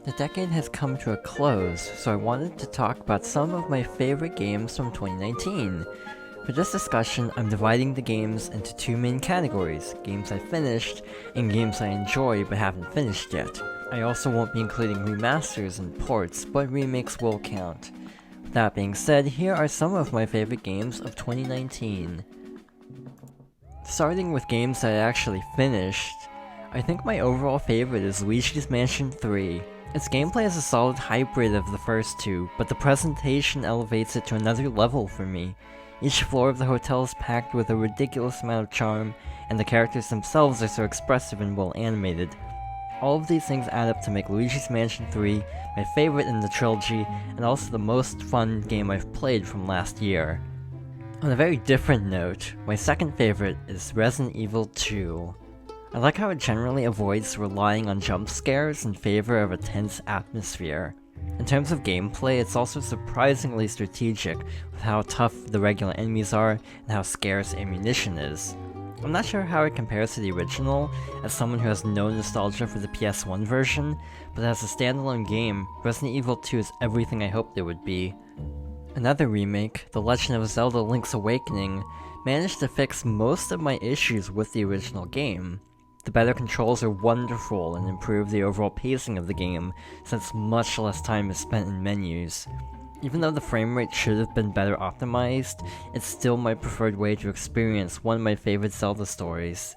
The decade has come to a close, so I wanted to talk about some of my favorite games from 2019. For this discussion, I'm dividing the games into two main categories, games I finished, and games I enjoy but haven't finished yet. I also won't be including remasters and ports, but remakes will count. That being said, here are some of my favorite games of 2019. Starting with games that I actually finished, I think my overall favorite is Luigi's Mansion 3. Its gameplay is a solid hybrid of the first two, but the presentation elevates it to another level for me. Each floor of the hotel is packed with a ridiculous amount of charm, and the characters themselves are so expressive and well animated. All of these things add up to make Luigi's Mansion 3 my favorite in the trilogy, and also the most fun game I've played from last year. On a very different note, my second favorite is Resident Evil 2. I like how it generally avoids relying on jump scares in favor of a tense atmosphere. In terms of gameplay, it's also surprisingly strategic with how tough the regular enemies are and how scarce ammunition is. I'm not sure how it compares to the original, as someone who has no nostalgia for the PS1 version, but as a standalone game, Resident Evil 2 is everything I hoped it would be. Another remake, The Legend of Zelda Link's Awakening, managed to fix most of my issues with the original game. The better controls are wonderful and improve the overall pacing of the game, since much less time is spent in menus. Even though the frame rate should have been better optimized, it's still my preferred way to experience one of my favorite Zelda stories.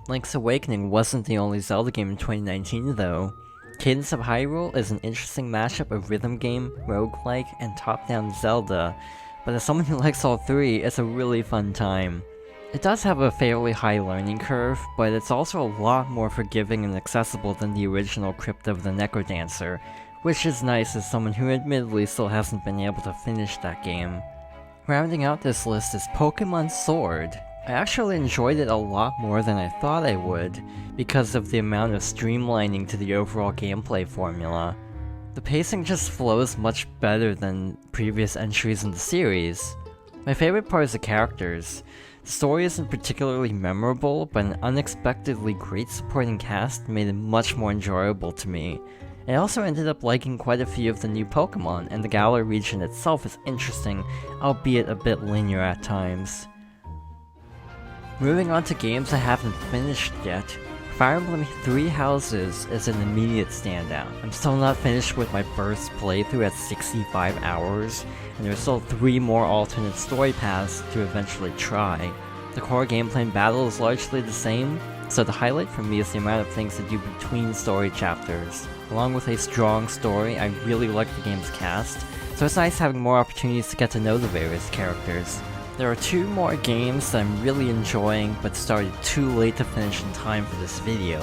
Link's Awakening wasn't the only Zelda game in 2019 though. Cadence of Hyrule is an interesting mashup of rhythm game, roguelike, and top-down Zelda, but as someone who likes all three, it's a really fun time. It does have a fairly high learning curve, but it's also a lot more forgiving and accessible than the original Crypt of the Necrodancer, which is nice as someone who admittedly still hasn't been able to finish that game. Rounding out this list is Pokémon Sword. I actually enjoyed it a lot more than I thought I would, because of the amount of streamlining to the overall gameplay formula. The pacing just flows much better than previous entries in the series. My favorite part is the characters. The story isn't particularly memorable, but an unexpectedly great supporting cast made it much more enjoyable to me. I also ended up liking quite a few of the new Pokemon, and the Galar region itself is interesting, albeit a bit linear at times. Moving on to games I haven't finished yet, Fire Emblem Three Houses is an immediate standout. I'm still not finished with my first playthrough at 65 hours, and there are still 3 more alternate story paths to eventually try. The core gameplay and battle is largely the same, so the highlight for me is the amount of things to do between story chapters. Along with a strong story, I really like the game's cast, so it's nice having more opportunities to get to know the various characters. There are 2 more games that I'm really enjoying, but started too late to finish in time for this video.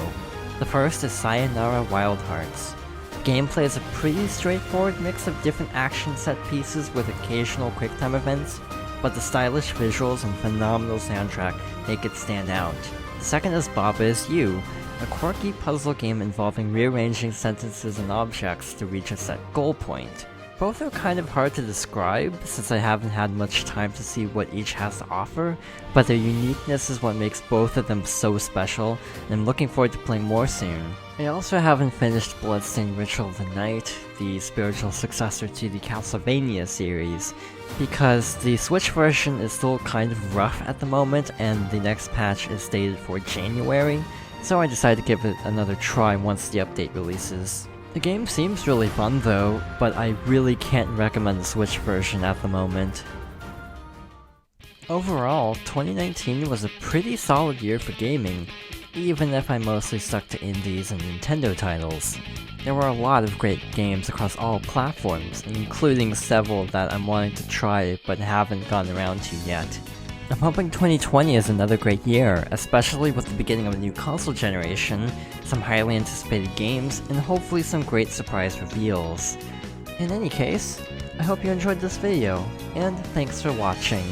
The first is Sayonara Wild Hearts. The gameplay is a pretty straightforward mix of different action set pieces with occasional quick-time events, but the stylish visuals and phenomenal soundtrack make it stand out. The second is Baba Is You, a quirky puzzle game involving rearranging sentences and objects to reach a set goal point. Both are kind of hard to describe, since I haven't had much time to see what each has to offer, but their uniqueness is what makes both of them so special, and I'm looking forward to playing more soon. I also haven't finished Bloodstained Ritual of the Night, the spiritual successor to the Castlevania series, because the Switch version is still kind of rough at the moment, and the next patch is stated for January, so I decided to give it another try once the update releases. The game seems really fun though, but I really can't recommend the Switch version at the moment. Overall, 2019 was a pretty solid year for gaming, even if I mostly stuck to indies and Nintendo titles. There were a lot of great games across all platforms, including several that I'm wanting to try but haven't gotten around to yet. I'm hoping 2020 is another great year, especially with the beginning of a new console generation, some highly anticipated games, and hopefully some great surprise reveals. In any case, I hope you enjoyed this video, and thanks for watching.